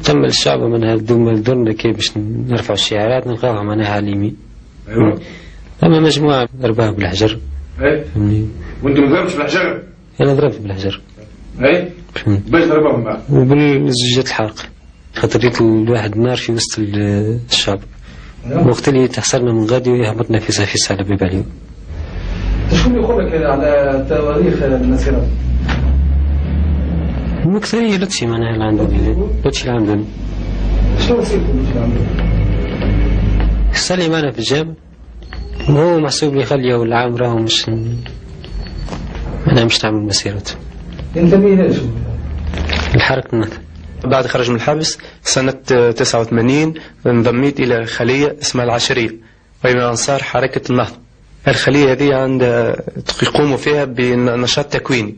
تم الشعب منها دورنا كيف باش نرفعوا الشعارات نلقاوها معناها على اليمين. ايوه. اما مجموعة ضربها بالحجر. اي. وانت ما ضربتش بالحجر؟ انا ضربت بالحجر. اي. باش ضربهم بعد؟ وبالزجاجات الحرق. خاطر ريت الواحد نار في وسط الشعب. وقت اللي تحصلنا من غادي هبطنا في صفيس على باب عليهم. شكون يقول لك على تواريخ المسيرة؟ المكثرية لطشي معناها العندوني. لطشي العندوني. شنو وصيته لطشي العندوني؟ يصلي معنا في الجامع وهو محسوب لي خليه والعام راهو مش تعمل مسيرته. انت مين ليش؟ الحركة النهضة. بعد خرج من الحبس سنة 89 انضميت إلى خلية اسمها العشرية وهي من أنصار حركة النهضة. الخلية هذه عند يقوموا فيها بنشاط تكويني.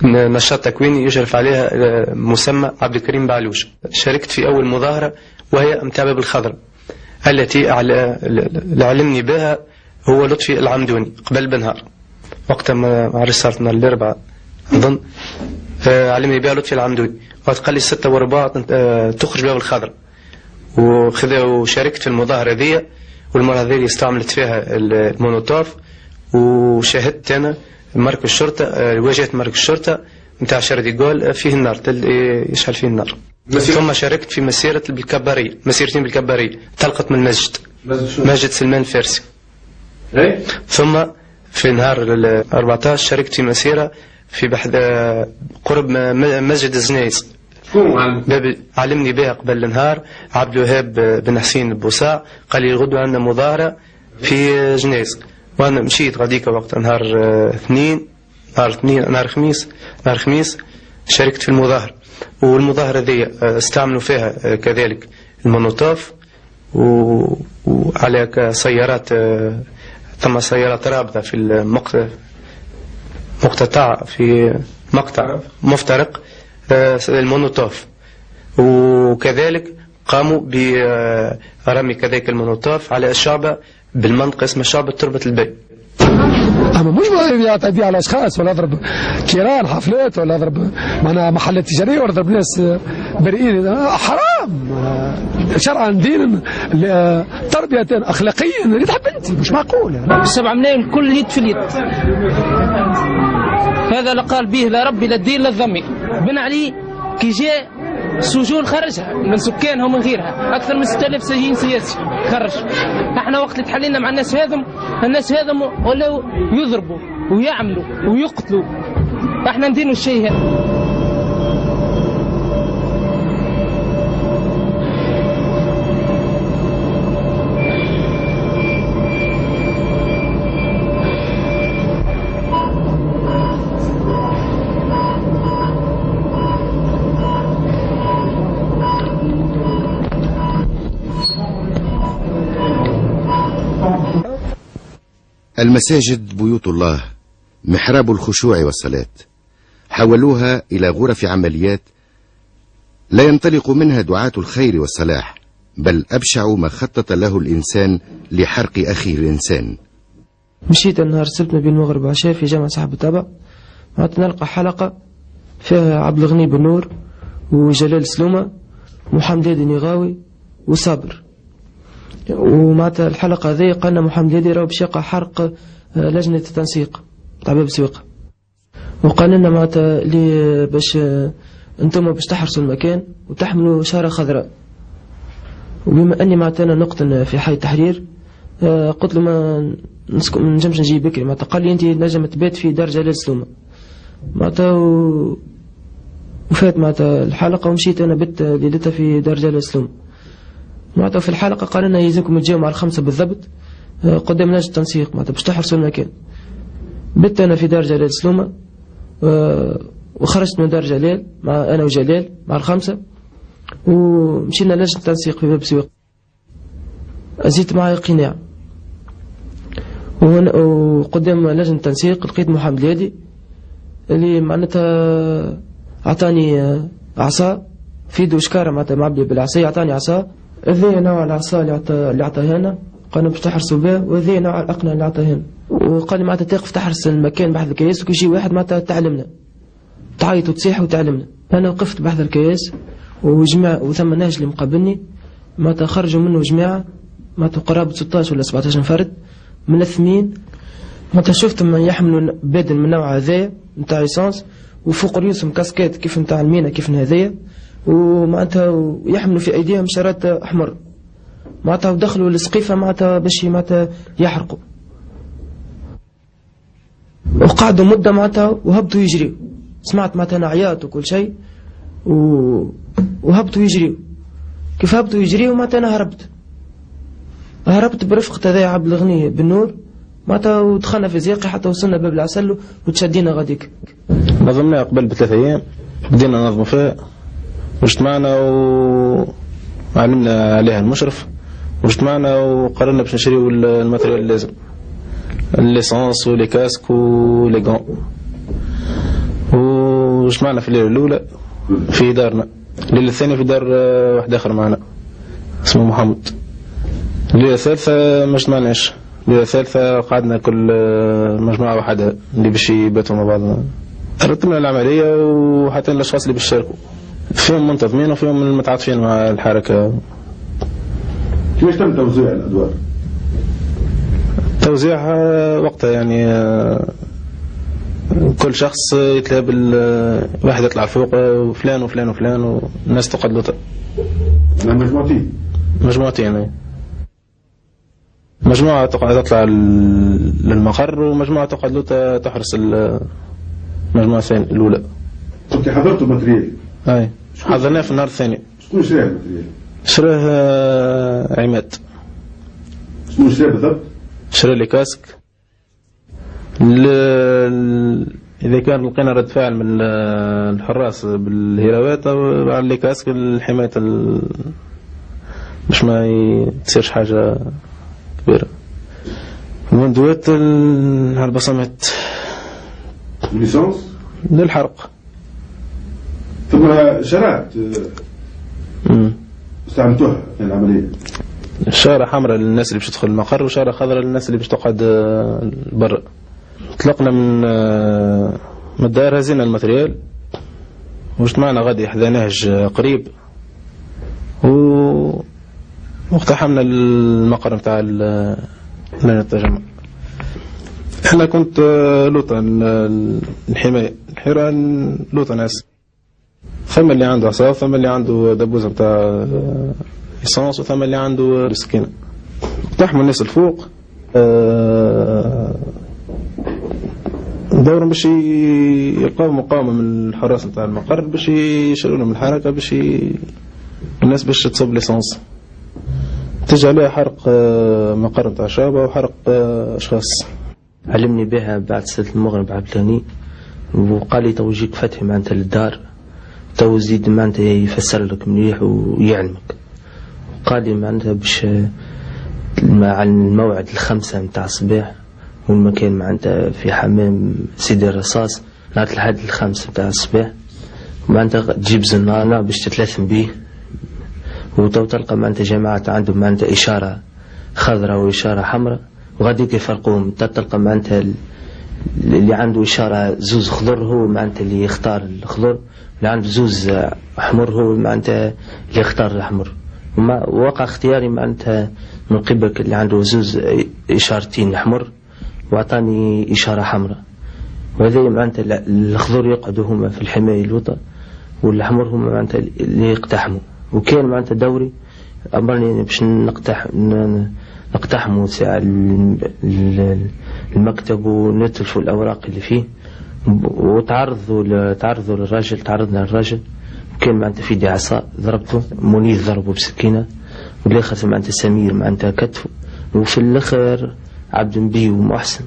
نشاط تكويني يشرف عليها مسمى عبد الكريم بعلوش. شاركت في أول مظاهرة وهي متابعة بالخضراء التي علمني بها هو لطفي العمدوني قبل بنهار وقت ما رسالتنا الأربعاء أظن علمني بها لطفي العمدوني وقت قال لي 6 ورباع تخرج بها بالخضراء وشاركت في المظاهرة ذي والمرة ذي استعملت فيها المونوتوف وشاهدت أنا مركز الشرطة واجهت مركز الشرطة نتاع شردي جول فيه النار يشعل فيه النار. ثم شاركت في مسيرة بالكبارية مسيرتين بالكبارية تلقت من المسجد مسجد سلمان الفارسي. ثم في نهار 14 شاركت في مسيرة في قرب مسجد الزنايز. علمني بها قبل النهار عبد الوهاب بن حسين البوساع قال لي غدوة عندنا مظاهرة في جنيز وانا مشيت غاديك وقت نهار خميس شاركت في المظاهرة والمظاهرة ذي استعملوا فيها كذلك المونوتوف وعلى سيارات ثم سيارات رابطة في مقطع مفترق المونوتوف وكذلك قاموا برمي كذلك المونوتوف على الشعب بالمنطقة اسمها شعب تربة البي. أما مش يعتدي على أشخاص ولا أضرب كيران حفلات ولا أضرب معنا محلات تجارية ولا أضرب ناس بريئين حرام شرعا دينا تربية أخلاقيا اللي تحب أنت مش معقول يعني. 7 ملايين كل يد في اليد هذا اللي قال به لا ربي لا الدين لا الذمي بن علي كي جاء سجون خرجها من سكانها ومن غيرها أكثر من 6000 سجين سياسي خرج. احنا وقت اللي تحلينا مع الناس هذم ولاو يضربوا ويعملوا ويقتلوا احنا ندينوا الشيء هذا. المساجد بيوت الله محراب الخشوع والصلاة حولوها إلى غرف عمليات لا ينطلق منها دعاة الخير والصلاح بل أبشع ما خطط له الإنسان لحرق أخيه الإنسان. مشيت النهار السبت ما بين المغرب وعشاء في جامع صاحب الطبع معناتها نلقى حلقة فيها عبد الغني بن نور وجلال سلومة ومحمد هادي نغاوي وصابر ومعناتها الحلقة هذه قالنا محمد هادي راهو باش يقع حرق لجنة التنسيق تاع باب سويقة وقال لنا معناتها اللي باش انتم باش تحرسوا المكان وتحملوا شارة خضراء وبما اني معناتها انا نقطن في حي التحرير قلت له ما نجمش نجي بكري معناتها قال لي انت نجم تبات في دار جلال سلومة معناتها وفات معناتها الحلقة ومشيت انا بت ليلتها في دار جلال سلومة معناتها في الحلقة قال لنا يلزمكم تجيو مع 5 بالضبط قدام لجنة التنسيق معناتها باش تحرسوا المكان. بت انا في دار جلال سلومة وخرجت من دار جلال مع انا وجلال مع 5 ومشينا لجنة التنسيق في باب سويق. أزيت معي قناع وقدام لجنة التنسيق لقيت محمد الهادي اللي معناتها أعطاني عصا في يده شكارة معناتها معبية بالعصا أعطاني عصا هذا نوع العصا اللي عطاها لنا قالنا باش تحرسوا بها وهذا نوع الأقنعة اللي عطاها لنا وقال لي معناتها تقف تحرس المكان بحث الكياس وكي يجي واحد معناتها تعلمنا تعيط وتصيح وتعلمنا أنا وقفت بحذا الكياس وثم نهج اللي مقابلني معناتها خرجوا منه جماعة معناتها قرابة 16 ولا 17 فرد ملثمين. معناتها شفتهم يحملوا بدل من نوع هذايا نتاع ليسانس وفوق رؤوسهم كاسكيت كيف نتاع المينا كيف هذايا، ومعناتها يحملوا في أيديهم شارات أحمر معناتها ودخلوا للسقيفة معناتها باش معناتها يحرقوا. وقعدوا مدة معناتها وهبطوا يجريوا. سمعت معناتها أنا عياط وكل شيء وهبطوا يجريوا. كيف هبطوا يجريوا معناتها أنا هربت برفقة هذايا عبد الغني بالنور معناتها ودخلنا في زيقي حتى وصلنا باب العسل وتشدينا غاديك. نظمنا قبل ب3 أيام بدينا ننظموا فيها واجتمعنا وعلمنا عليها المشرف واجتمعنا وقررنا باش نشريو الماتريال اللازم الليسانس ولي كاسك ولي غون. واجتمعنا في الليلة الأولى في دارنا، الليلة الثانية في دار واحد آخر معنا اسمه محمد. الليلة الثالثة ما اجتمعناش، الليلة الثالثة قعدنا كل مجموعة وحدها اللي باش يباتوا مع بعضنا. رتبنا العملية وحتى الأشخاص اللي باش يشاركوا فيهم منتظمين وفيهم المتعاطفين مع الحركة. كيفاش تم توزيع الأدوار؟ توزيعها وقتها يعني كل شخص يتلاب واحد يطلع فوق وفلان وفلان وفلان والناس تقعد له مجموعتين. مجموعة تطلع للمقر ومجموعة تقعد له تحرس المجموعة الثانية الأولى. كنت حضرتوا الماتريال؟ أي حضرناه في النهار الثاني. شكون شراه الماتريال؟ شراه عماد. شكون شراه بالضبط؟ شرا لي كاسك. إذا كان لقينا رد فعل من الحراس بالهراوات على لي كاسك الحماية باش ما تصيرش حاجة كبيرة. المندوات على البصمات ليسانس للحرق. ثم شرات استعملتوها في العملية؟ شارة حمراء للناس اللي باش تدخل المقر وشارة خضراء للناس اللي باش تقعد برا. طلقنا من الدار هزينا الماتريال واجتمعنا غادي حدا نهج قريب واقتحمنا المقر نتاع لجنة التجمع. انا كنت لوطا الحماية الحيران لوطا ناس، ثم اللي عنده عصا ثم اللي عنده دبوزة نتاع ليسانس وثم اللي عنده سكينة. اقتحموا الناس الفوق دورهم باش يلقاو مقاومة من الحراس نتاع المقر باش يشيلوا لهم الحركة باش الناس باش تصب ليسانس. تجي عليها حرق مقر نتاع شابة وحرق أشخاص. علمني بها بعد سنة المغرب عبد الغني وقال لي تو يجيك فتحي معناتها للدار تو زيد معناتها يفسر لك مليح ويعلمك. قال لي معناتها باش مع الموعد 5 متاع الصباح والمكان معناتها في حمام سيدي الرصاص نهار الحد 5 متاع الصباح معناتها تجيب زنانة باش تتلثم بيه وتو تلقى معناتها جماعة عندهم معناتها إشارة خضراء وإشارة حمراء وغاديك يفرقوهم. تلقى معناتها اللي عنده إشارة زوز خضر هو معناتها اللي يختار الخضر، اللي عنده زوز أحمر هو معناتها اللي يختار الأحمر. وقع اختياري معناتها من قبل اللي عنده زوز إشارتين أحمر وعطاني إشارة حمراء. وهذا معناتها الخضر يقعدوا هما في الحماية الوطا والأحمر هما معناتها اللي يقتحموا. وكان معناتها دوري أمرني باش نقتحموا ساعة المكتب ونتلفوا الأوراق اللي فيه وتعرضوا للراجل. تعرضنا للراجل وكان معناتها في يدي عصا ضربته، منير ضربه بسكينة والآخر معناتها سمير معناتها كتفه، وفي الآخر عبد النبي ومحسن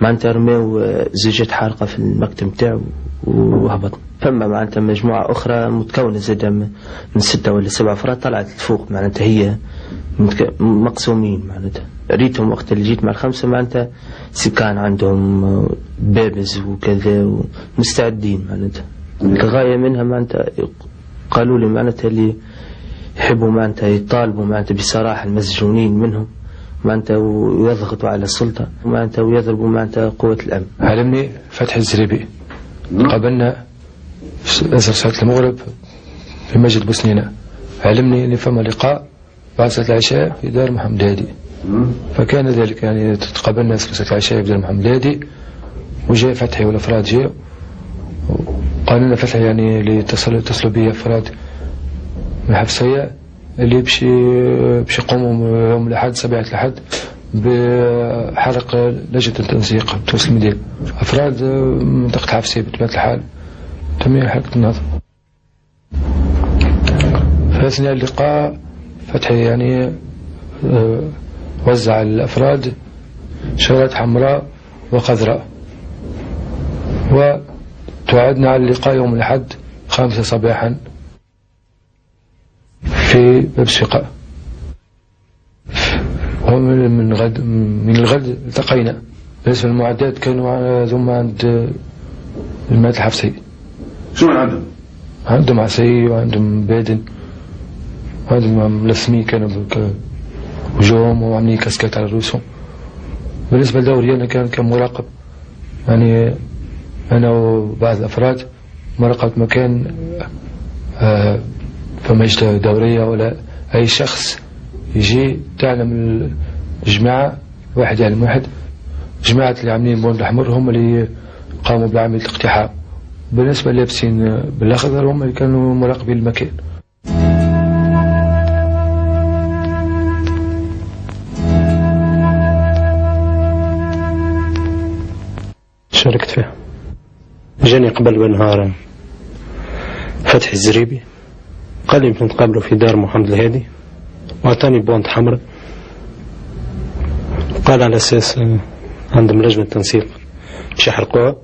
معناتها رماو زوجات حارقة في المكتب تاعو وهبط. فما معناتها مجموعة أخرى متكونة زادة من 6 ولا 7 أفراد طلعت لفوق معناتها هي مقسومين. معناتها ريتهم وقت اللي جيت مع ال5 معناتها كان عندهم بابز وكذا ومستعدين معناتها. الغاية منها معناتها قالوا لي معناتها اللي يحبوا معناتها يطالبوا معناتها بصراحة المسجونين منهم معناتها ويضغطوا على السلطة معناتها ويضربوا معناتها قوة الأمن. علمني فتح الزريبي قابلنا صلاة المغرب في مسجد بوسنينة، علمني أن فما لقاء بعد صلاة العشاء في دار محمد هادي، فكان ذلك يعني تقابلنا صلاة العشاء في دار محمد هادي، وجاء فتحي والأفراد جاء قالوا لنا فتحي يعني اللي اتصلوا بي أفراد من الحفصية اللي باش يقوموا يوم الأحد 7 الأحد بحرق لجنة التنسيق بتوصل المدينة، أفراد منطقة الحفصية بطبيعة الحال تمية حركة النهضة. في أثناء اللقاء فتحي يعني وزع الأفراد شارات حمراء وخضراء، وتوعدنا على اللقاء يوم الأحد 5 صباحا في باب سقاء، ومن الغد التقينا. بالنسبة للمعدات كانوا ثم عند المات الحفصي. شو عندهم؟ عندهم عصي وعندهم بادن وعندهم ملثمي كانوا وجوهم وعاملين كاسكات على رؤوسهم. بالنسبة لدوري أنا كان كمراقب، يعني أنا وبعض الأفراد مراقبة مكان فما يجي دورية ولا أي شخص يجي تعلم الجماعة واحد يعلم واحد، جماعة اللي عاملين بون الأحمر هم اللي قاموا بعملية الاقتحام، بالنسبة اللي لابسين بالأخضر هم اللي كانوا مراقبين المكان. شاركت فيها. جاني قبل بنهار فتحي الزريبي قال لي يمكن نتقابلوا في دار محمد الهادي، وأعطاني بونت حمراء قال على أساس عندهم لجنة تنسيق باش يحرقوها.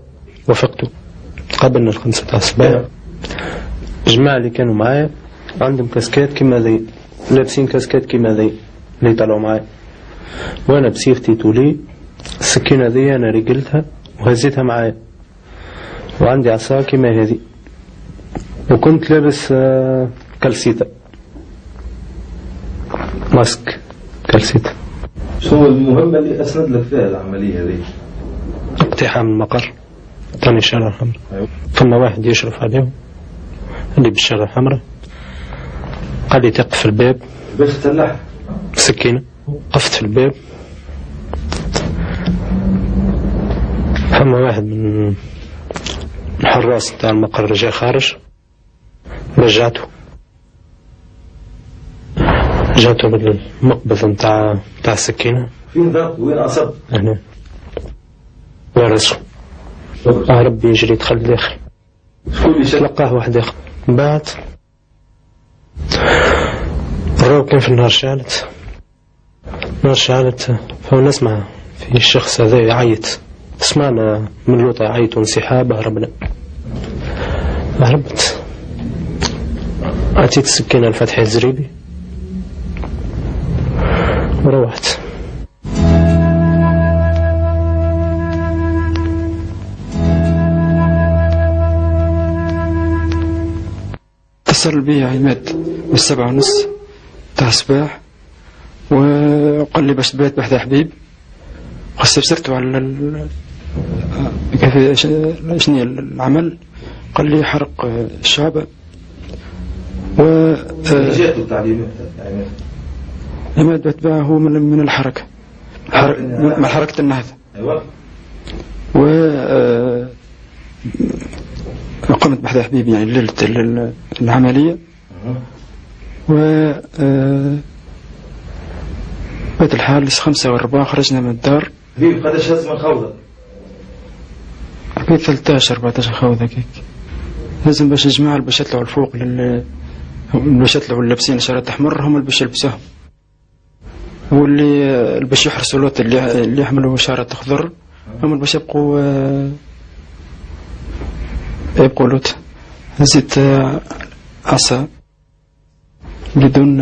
وافقتوا، تقابلنا 5 تاع الصباح. الجماعة اللي كانوا معايا عندهم كاسكات كيما ذي، لابسين كاسكات كيما ذي اللي طلعوا معايا، وأنا بسيفتي تولي السكينة ذي أنا رجلتها وهزيتها معايا، وعندي عصا كيما هذه، وكنت لابس كالسيتا ماسك كالسيتا. شو المهمة اللي أسند لك فيها العملية هذه؟ اقتحام المقر، ثاني الشارع الحمراء. ثم واحد يشرف عليهم اللي بالشارع الحمراء قال لي تقف في الباب باش تسلح سكينة. وقفت في الباب، ثم واحد من الحراس تاع المقر جاء خارج، رجعته بالمقبض نتاع السكينة. فين ضرب وين أصب؟ هنا ورزقه. ربي يجري دخل داخل. شكون اللي تلقاه واحد آخر. من بعد الراو كان في النهار شعلت فنسمع في الشخص هذا يعيط، سمعنا من لوطة يعيط وانسحاب. هربت، أعطيت السكينة لفتحي الزريبي وروحت. اتصل بي عماد بال7:30 تاع الصباح، وقال لي باش تبات بحذا حبيب. استفسرته على كيف شنو العمل، قال لي حرق الشعب. و جاته التعليمات عماد بتباع هو من الحركة، من حركة النهضة. أيوة. و قمت بحذا حبيب يعني ليلة العملية. و بات الحال 5:15 خرجنا من الدار. حبيب قداش هز من خوذة؟ حبيب 13-14 خوذة كيك. لازم باش الجماعة اللي باش يطلعوا الفوق باش يطلعوا لابسين شارات أحمر هم اللي باش يلبسوهم، واللي باش يحرسوا الوقت اللي يحملوا شارات أخضر هم اللي باش يبقوا لوت. هزيت عصا بدون